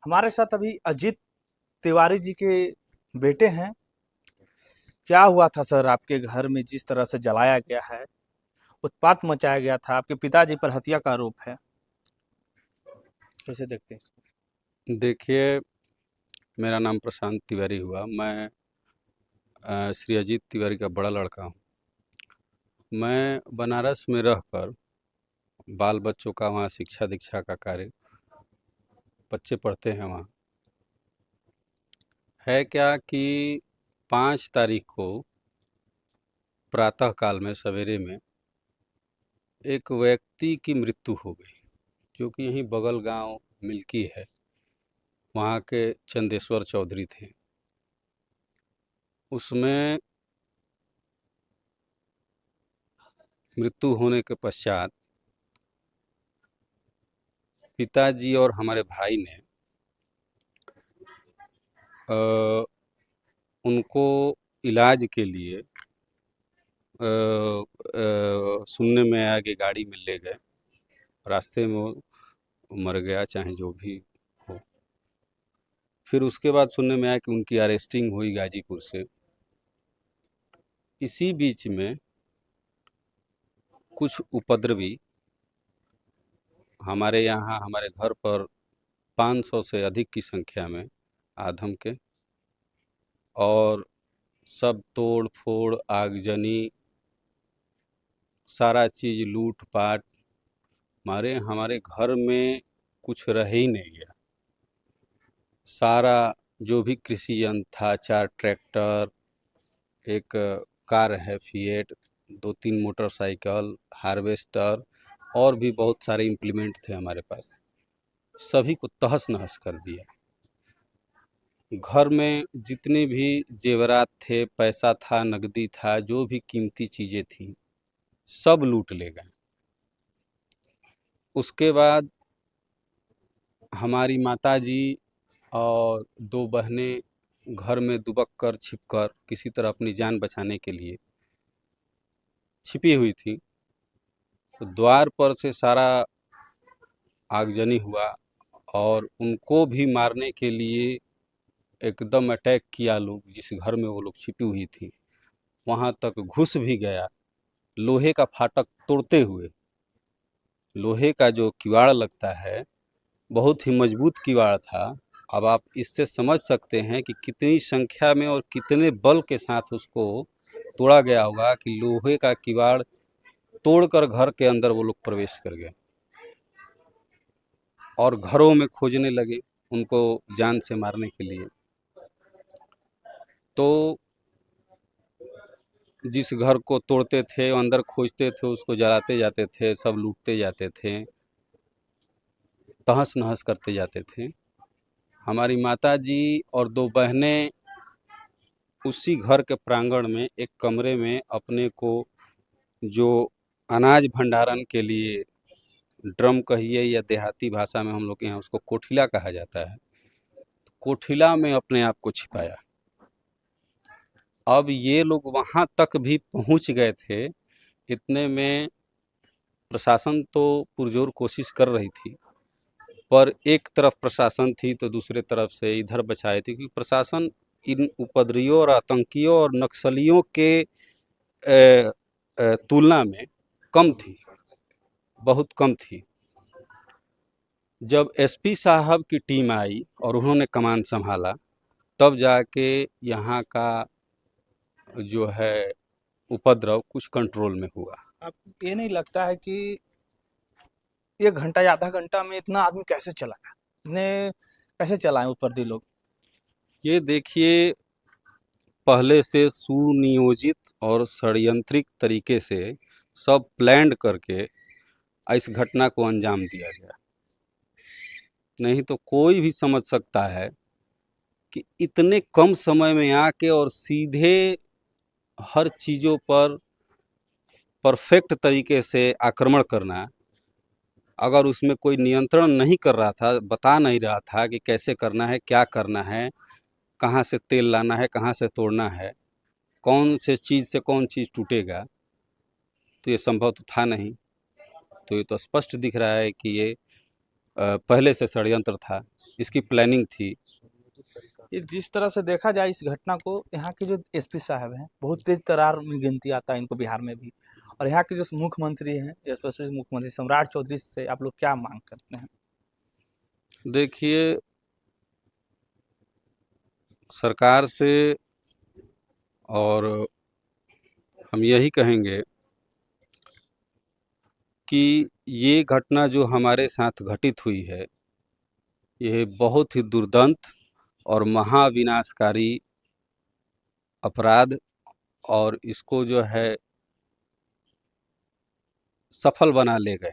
हमारे साथ अभी अजीत तिवारी जी के बेटे हैं। क्या हुआ था सर आपके घर में जिस तरह से जलाया गया है, उत्पात मचाया गया था, आपके पिताजी पर हत्या का आरोप है। कैसे देखते हैं इसको? देखिए, मेरा नाम प्रशांत तिवारी हुआ। मैं श्री अजीत तिवारी का बड़ा लड़का हूँ। मैं बनारस में रहकर बाल बच्चों का वहाँ शिक्षा दीक्षा का कार्य, बच्चे पढ़ते हैं वहाँ। है क्या कि 5 तारीख को प्रातः काल में सवेरे में एक व्यक्ति की मृत्यु हो गई, जो कि यहीं बगल गांव मिल्की है। वहाँ के चंदेश्वर चौधरी थे। उसमें मृत्यु होने के पश्चात पिताजी और हमारे भाई ने अ, उनको इलाज के लिए सुनने में आया कि गाड़ी में ले गए। रास्ते में वो मर गया, चाहे जो भी हो। फिर उसके बाद सुनने में आया कि उनकी अरेस्टिंग हुई गाजीपुर से। इसी बीच में कुछ उपद्रवी हमारे यहाँ हमारे घर पर 500 से अधिक की संख्या में आधम के, और सब तोड़ फोड़ आगजनी, सारा चीज लूट पाट मारे। हमारे घर में कुछ रह ही नहीं गया। सारा जो भी कृषि यंत्र था, 4 ट्रैक्टर, एक कार है फिएट, 2-3 मोटरसाइकिल, हार्वेस्टर, और भी बहुत सारे इम्प्लीमेंट थे हमारे पास। सभी को तहस नहस कर दिया। घर में जितने भी जेवरात थे, पैसा था, नकदी था, जो भी कीमती चीज़ें थी, सब लूट ले गए। उसके बाद हमारी माताजी और 2 बहनें घर में दुबक कर छिप कर किसी तरह अपनी जान बचाने के लिए छिपी हुई थी। तो द्वार पर से सारा आगजनी हुआ, और उनको भी मारने के लिए एकदम अटैक किया लोग। जिस घर में वो लोग छिपी हुई थी, वहाँ तक घुस भी गया, लोहे का फाटक तोड़ते हुए। लोहे का जो किवाड़ लगता है, बहुत ही मजबूत किवाड़ था। अब आप इससे समझ सकते हैं कि कितनी संख्या में और कितने बल के साथ उसको तोड़ा गया होगा कि लोहे का किवाड़ तोड़कर घर के अंदर वो लोग प्रवेश कर गए और घरों में खोजने लगे उनको जान से मारने के लिए। तो जिस घर को तोड़ते थे, अंदर खोजते थे, उसको जलाते जाते थे, सब लूटते जाते थे, तहस नहस करते जाते थे। हमारी माताजी और 2 बहनें उसी घर के प्रांगण में एक कमरे में अपने को, जो अनाज भंडारण के लिए ड्रम कहिए या देहाती भाषा में हम लोग के यहाँ उसको कोठिला कहा जाता है, कोठिला में अपने आप को छिपाया। अब ये लोग वहाँ तक भी पहुँच गए थे। इतने में प्रशासन तो पुरजोर कोशिश कर रही थी, पर एक तरफ प्रशासन थी तो दूसरे तरफ से इधर बचा रही थी, क्योंकि प्रशासन इन उपद्रवियों और आतंकियों और नक्सलियों के तुलना में कम थी, बहुत कम थी। जब एसपी साहब की टीम आई और उन्होंने कमान संभाला, तब जाके यहाँ का जो है उपद्रव कुछ कंट्रोल में हुआ। आपको ये नहीं लगता है कि 1 घंटा या आधा घंटा में इतना आदमी कैसे चलाया? इतने कैसे चलाएं उपद्रवी लोग? ये देखिए, पहले से सुनियोजित और षड्यंत्रिक तरीके से सब प्लान्ड करके इस घटना को अंजाम दिया गया। नहीं तो कोई भी समझ सकता है कि इतने कम समय में आके और सीधे हर चीज़ों पर परफेक्ट तरीके से आक्रमण करना। अगर उसमें कोई नियंत्रण नहीं कर रहा था, बता नहीं रहा था कि कैसे करना है, क्या करना है, कहाँ से तेल लाना है, कहाँ से तोड़ना है, कौन से चीज़ से कौन चीज़ टूटेगा, तो ये संभव तो था नहीं। तो ये तो स्पष्ट दिख रहा है कि ये पहले से षड्यंत्र था। इसकी प्लानिंग थी। ये जिस तरह से देखा जाए इस घटना को, यहाँ के जो एसपी साहब हैं, बहुत तेज तर्रार में गिनती आता है इनको बिहार में भी। और यहाँ के जो मुख्यमंत्री हैं, यशस्वी मुख्यमंत्री सम्राट चौधरी से आप लोग क्या मांग करते हैं? देखिए, सरकार से और हम यही कहेंगे कि ये घटना जो हमारे साथ घटित हुई है, यह बहुत ही दुर्दांत और महाविनाशकारी अपराध, और इसको जो है सफल बना ले गए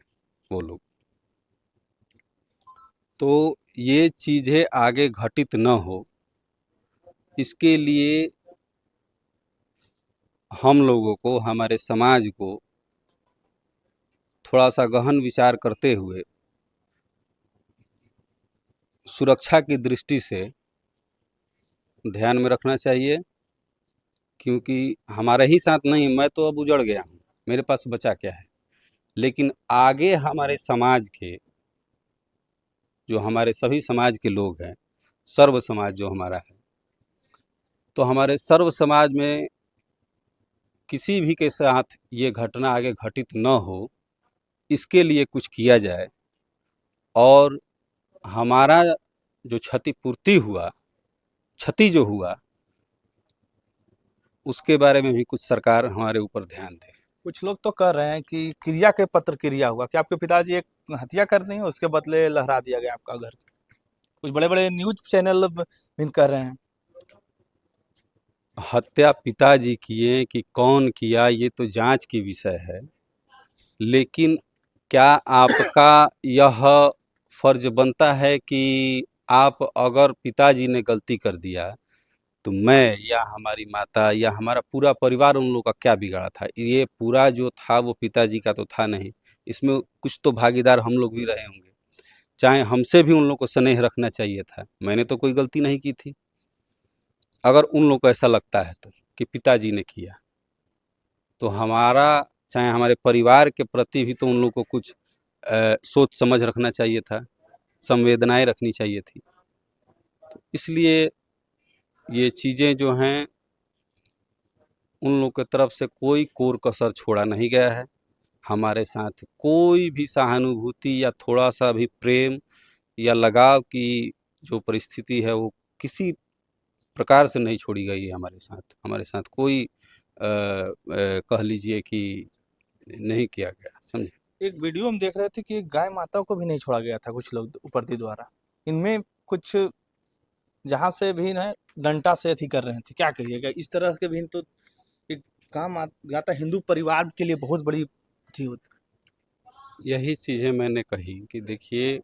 वो लोग। तो ये चीज़ें आगे घटित न हो, इसके लिए हम लोगों को, हमारे समाज को थोड़ा सा गहन विचार करते हुए सुरक्षा की दृष्टि से ध्यान में रखना चाहिए। क्योंकि हमारे ही साथ नहीं, मैं तो अब उजड़ गया हूँ, मेरे पास बचा क्या है। लेकिन आगे हमारे समाज के, जो हमारे सभी समाज के लोग हैं, सर्व समाज जो हमारा है, तो हमारे सर्व समाज में किसी भी के साथ ये घटना आगे घटित न हो, इसके लिए कुछ किया जाए। और हमारा जो क्षतिपूर्ति हुआ, क्षति जो हुआ, उसके बारे में भी कुछ सरकार हमारे ऊपर ध्यान दे। कुछ लोग तो कह रहे हैं कि क्रिया के पत्र क्रिया हुआ, कि आपके पिताजी एक हत्या कर दी है, उसके बदले लहरा दिया गया आपका घर। कुछ बड़े बड़े न्यूज चैनल भी कर रहे हैं। हत्या पिताजी किए कि कौन किया, ये तो जांच की विषय है। लेकिन क्या आपका यह फर्ज बनता है कि आप, अगर पिताजी ने गलती कर दिया, तो मैं या हमारी माता या हमारा पूरा परिवार, उन लोगों का क्या बिगाड़ा था? ये पूरा जो था वो पिताजी का तो था नहीं, इसमें कुछ तो भागीदार हम लोग भी रहे होंगे। चाहे हमसे भी उन लोग को स्नेह रखना चाहिए था। मैंने तो कोई गलती नहीं की थी। अगर उन लोग को ऐसा लगता है तो कि पिताजी ने किया, तो हमारा, चाहे हमारे परिवार के प्रति भी तो उन लोग को कुछ सोच समझ रखना चाहिए था, संवेदनाएं रखनी चाहिए थी। इसलिए ये चीज़ें जो हैं, उन लोग की तरफ से कोई कोर कसर छोड़ा नहीं गया है। हमारे साथ कोई भी सहानुभूति या थोड़ा सा भी प्रेम या लगाव की जो परिस्थिति है, वो किसी प्रकार से नहीं छोड़ी गई है हमारे साथ। हमारे साथ कोई कह लीजिए कि नहीं किया गया, समझे। एक वीडियो हम देख रहे थे कि एक गाय माता को भी नहीं छोड़ा गया था कुछ लोग उपरती द्वारा। इनमें कुछ जहाँ से भी ना डंडा से अथी कर रहे थे, क्या कहिएगा इस तरह के भी? तो एक काम जाता हिंदू परिवार के लिए बहुत बड़ी अथी होती। यही चीज़ें मैंने कही कि देखिए,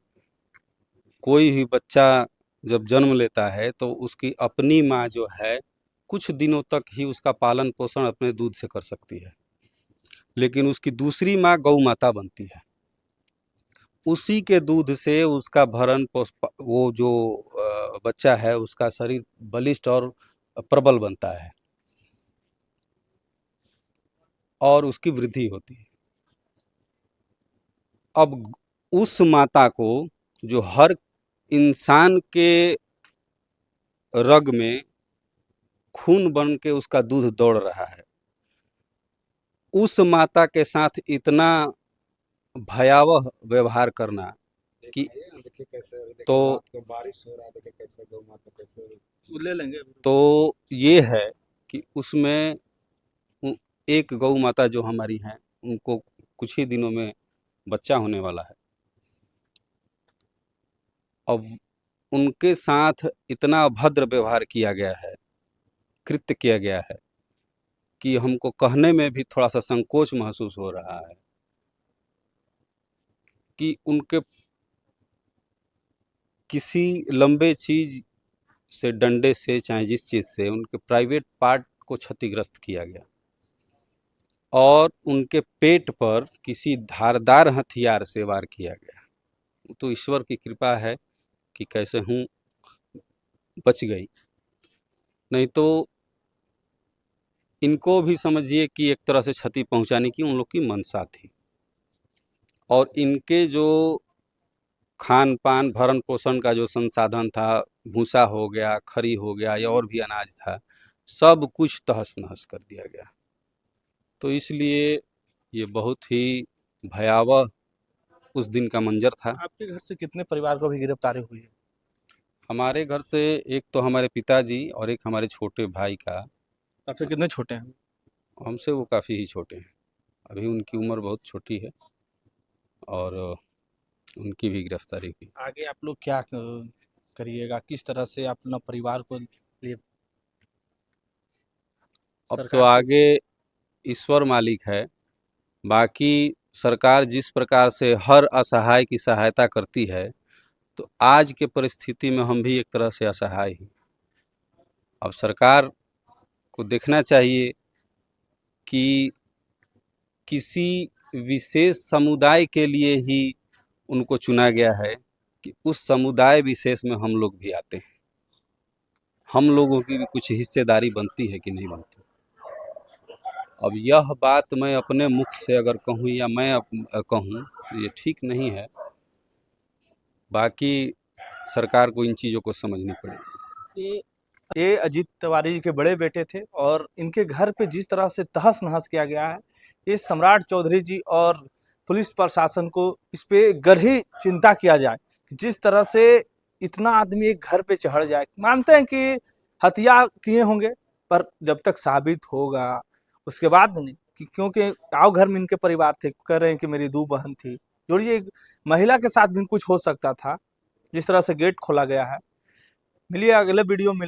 कोई भी बच्चा जब जन्म लेता है तो उसकी अपनी माँ जो है, कुछ दिनों तक ही उसका पालन पोषण अपने दूध से कर सकती है। लेकिन उसकी दूसरी माँ गौ माता बनती है। उसी के दूध से उसका भरण वो जो बच्चा है, उसका शरीर बलिष्ठ और प्रबल बनता है और उसकी वृद्धि होती है। अब उस माता को, जो हर इंसान के रग में खून बन के उसका दूध दौड़ रहा है, उस माता के साथ इतना भयावह व्यवहार करना कि, तो बारिश हो रहा है, देखिए कैसे गौ माता कैसे वो ले लेंगे। तो ये है कि उसमें एक गौ माता जो हमारी हैं, उनको कुछ ही दिनों में बच्चा होने वाला है। अब उनके साथ इतना अभद्र व्यवहार किया गया है, कृत्य किया गया है, कि हमको कहने में भी थोड़ा सा संकोच महसूस हो रहा है कि उनके किसी लंबे चीज से, डंडे से, चाहे जिस चीज से, उनके प्राइवेट पार्ट को क्षतिग्रस्त किया गया और उनके पेट पर किसी धारदार हथियार से वार किया गया। तो ईश्वर की कृपा है कि कैसे हूँ बच गई, नहीं तो इनको भी समझिए कि एक तरह से क्षति पहुंचाने की उन लोग की मंशा थी। और इनके जो खान पान भरण पोषण का जो संसाधन था, भूसा हो गया, खरी हो गया या और भी अनाज था, सब कुछ तहस नहस कर दिया गया। तो इसलिए ये बहुत ही भयावह उस दिन का मंजर था। आपके घर से कितने परिवार को भी गिरफ्तारी हुई है? हमारे घर से एक तो हमारे पिताजी और एक हमारे छोटे भाई का। आपसे कितने छोटे हैं? हमसे वो काफ़ी ही छोटे हैं, अभी उनकी उम्र बहुत छोटी है और उनकी भी गिरफ्तारी हुई। आगे आप लोग क्या करिएगा, किस तरह से अपना परिवार को लिए अब तो सरकार से? आगे ईश्वर मालिक है, बाकी सरकार जिस प्रकार से हर असहाय की सहायता करती है, तो आज के परिस्थिति में हम भी एक तरह से असहाय हैं। अब सरकार को देखना चाहिए कि किसी विशेष समुदाय के लिए ही उनको चुना गया है कि उस समुदाय विशेष में हम लोग भी आते हैं। हम लोगों की भी कुछ हिस्सेदारी बनती है कि नहीं बनती। अब यह बात मैं अपने मुख से अगर कहूँ या मैं कहूँ तो ये ठीक नहीं है। बाकी सरकार को इन चीज़ों को समझनी पड़ेगी। ये अजीत तिवारी जी के बड़े बेटे थे और इनके घर पे जिस तरह से तहस नहस किया गया है, ये सम्राट चौधरी जी और पुलिस प्रशासन को इस पे गहरी चिंता किया जाए। जिस तरह से इतना आदमी एक घर पे चढ़ जाए, मानते हैं कि हत्या किए होंगे, पर जब तक साबित होगा उसके बाद नहीं, कि क्योंकि गाँव घर में इनके परिवार थे, कह रहे हैं कि मेरी 2 बहन थी, जोड़िए एक महिला के साथ भी कुछ हो सकता था, जिस तरह से गेट खोला गया है। मिलिए अगले वीडियो में।